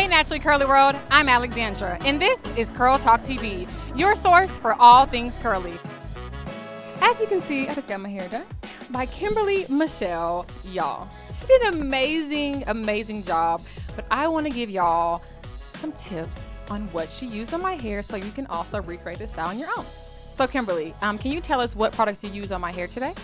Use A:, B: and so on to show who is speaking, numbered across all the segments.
A: Hey Naturally Curly World, I'm Alexandra, and this is CurlTalk TV, your source for all things curly. As you can see, I just got my hair done by Kimberly Michelle, y'all. She did an amazing job, but I want to give y'all some tips on what she used on my hair so you can also recreate this style on your own. So Kimberly, can you tell us what products you use on my hair today?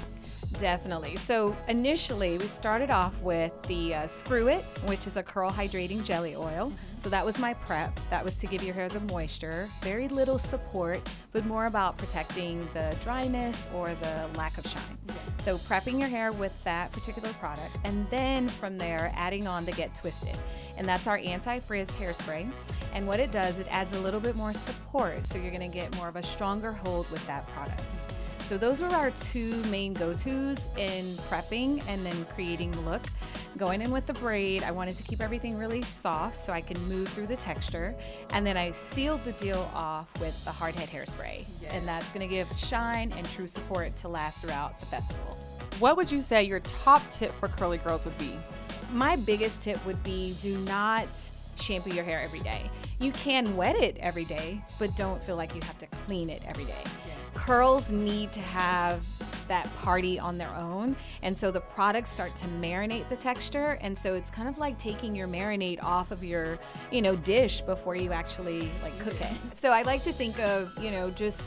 B: Definitely. So initially we started off with the Screw It, which is a curl hydrating jelly oil. So that was my prep. That was to give your hair the moisture, very little support, but more about protecting the dryness or the lack of shine. So prepping your hair with that particular product, and then from there adding on the Get Twisted. And that's our anti-frizz hairspray. And what it does, it adds a little bit more support, so you're gonna get more of a stronger hold with that product. So those were our two main go-tos in prepping and then creating the look. Going in with the braid, I wanted to keep everything really soft so I could move through the texture. And then I sealed the deal off with the hard head hairspray. Yes. And that's gonna give shine and true support to last throughout the festival.
A: What would you say your top tip for curly girls would be?
B: My biggest tip would be do not shampoo your hair every day. You can wet it every day, but don't feel like you have to clean it every day. Curls need to have that party on their own, and so the products start to marinate the texture, and so it's kind of like taking your marinade off of your dish before you actually cook it. So I like to think of just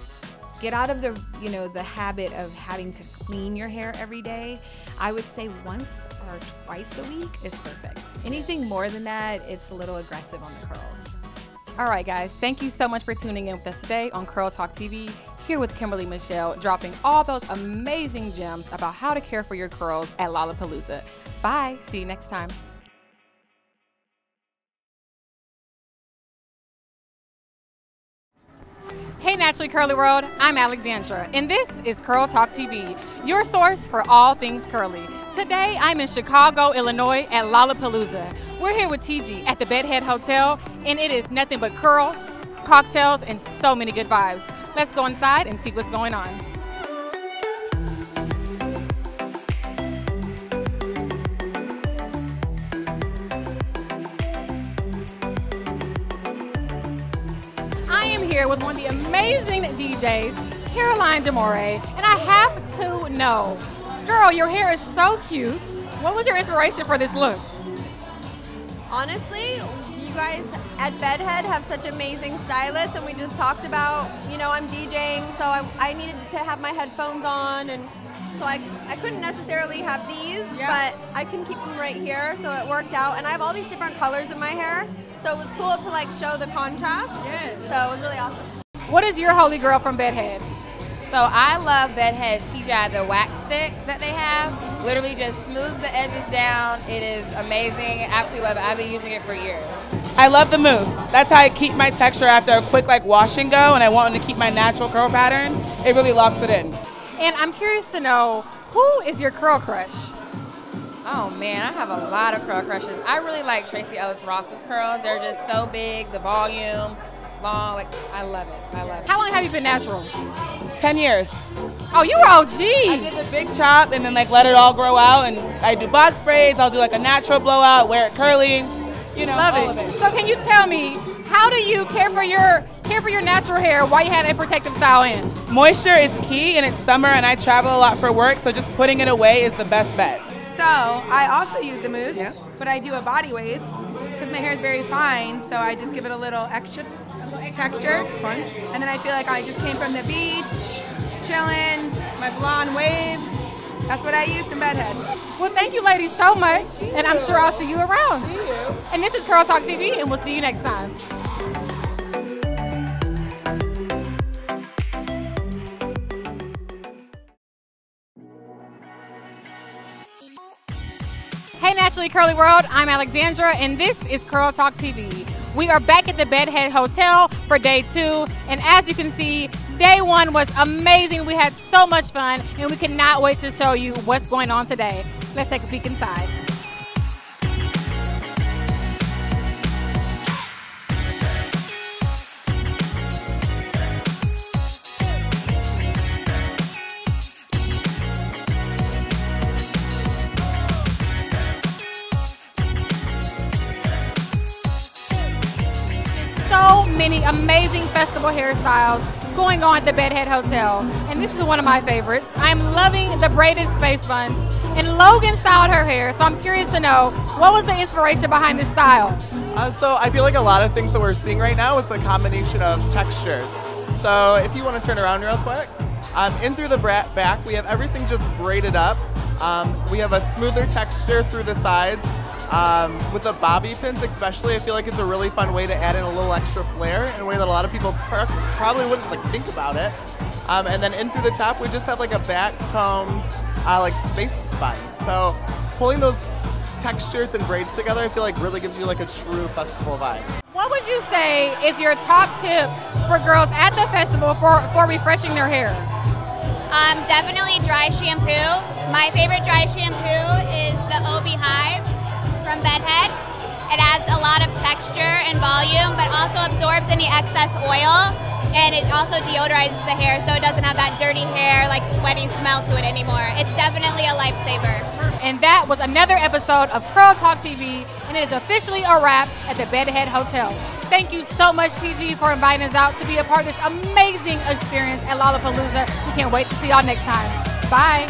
B: get out of the habit of having to clean your hair every day. I would say once or twice a week is perfect. Anything more than that, it's a little aggressive on the curls.
A: All right guys, thank you so much for tuning in with us today on CurlTalk TV, here with Kimberly Michelle, dropping all those amazing gems about how to care for your curls at Lollapalooza. Bye, see you next time. Hey Naturally Curly World, I'm Alexandra, and this is CurlTalk TV, your source for all things curly. Today, I'm in Chicago, Illinois at Lollapalooza. We're here with TIGI at the Beaded Hotel, and it is nothing but curls, cocktails, and so many good vibes. Let's go inside and see what's going on. I am here with one of the amazing DJs, Caroline Demore, and I have to know, girl, your hair is so cute. What was your inspiration for this look?
C: Honestly, you guys at Beaded have such amazing stylists, and we just talked about, I'm DJing, so I needed to have my headphones on, and so I couldn't necessarily have these, but I can keep them right here, so it worked out. And I have all these different colors in my hair, so it was cool to show the contrast. Yes. So it was really awesome.
A: What is your holy girl from Beaded?
D: So I love Beaded's TIGI, the wax stick that they have. Literally just smooths the edges down. It is amazing. Absolutely love it. I've been using it for years.
E: I love the mousse. That's how I keep my texture after a quick wash and go, and I want to keep my natural curl pattern. It really locks it in.
A: And I'm curious to know, who is your curl crush?
D: Oh man, I have a lot of curl crushes. I really like Tracy Ellis Ross's curls. They're just so big, the volume, long, I love it. I love it.
A: How long have you been natural?
E: 10 years.
A: Oh, you were OG.
E: I did the big chop and then let it all grow out, and I do box braids. I'll do a natural blowout, wear it curly,
A: love
E: all of it.
A: So can you tell me, how do you care for your natural hair while you have a protective style in?
E: Moisture is key, and it's summer and I travel a lot for work, so just putting it away is the best bet.
F: So I also use the mousse, but I do a body wave because my hair is very fine, so I just give it a little extra texture. And then I feel like I just came from the beach, chilling, my blonde waves. That's what I use from Beaded.
A: Well, thank you ladies so much, and I'm sure I'll see you around. See you. And this is CurlTalk TV, and we'll see you next time. Hey Naturally Curly World, I'm Alexandra, and this is CurlTalk TV. We are back at the Beaded Hotel for day 2, and as you can see, day 1 was amazing. We had so much fun, and we cannot wait to show you what's going on today. Let's take a peek inside. so many amazing festival hairstyles going on at the Bedhead Hotel. And this is one of my favorites. I'm loving the braided space buns. And Logan styled her hair, so I'm curious to know, what was the inspiration behind this style?
G: So I feel like a lot of things that we're seeing right now is the combination of textures. So if you want to turn around real quick, in through the back, we have everything just braided up. We have a smoother texture through the sides. With the bobby pins especially, I feel like it's a really fun way to add in a little extra flair in a way that a lot of people probably wouldn't like think about it. And then in through the top, we just have like a back combed like space bun. So pulling those textures and braids together, I feel like really gives you like a true festival vibe.
A: What would you say is your top tip for girls at the festival for refreshing their hair?
H: Definitely dry shampoo. My favorite dry shampoo is the OB Hive from Bedhead. It adds a lot of texture and volume, but also absorbs any excess oil, and it also deodorizes the hair so it doesn't have that dirty hair, like sweaty smell to it anymore. It's definitely a lifesaver.
A: And that was another episode of CurlTalk TV, and it is officially a wrap at the Bedhead Hotel. Thank you so much, TIGI, for inviting us out to be a part of this amazing experience at Lollapalooza. We can't wait to see y'all next time. Bye.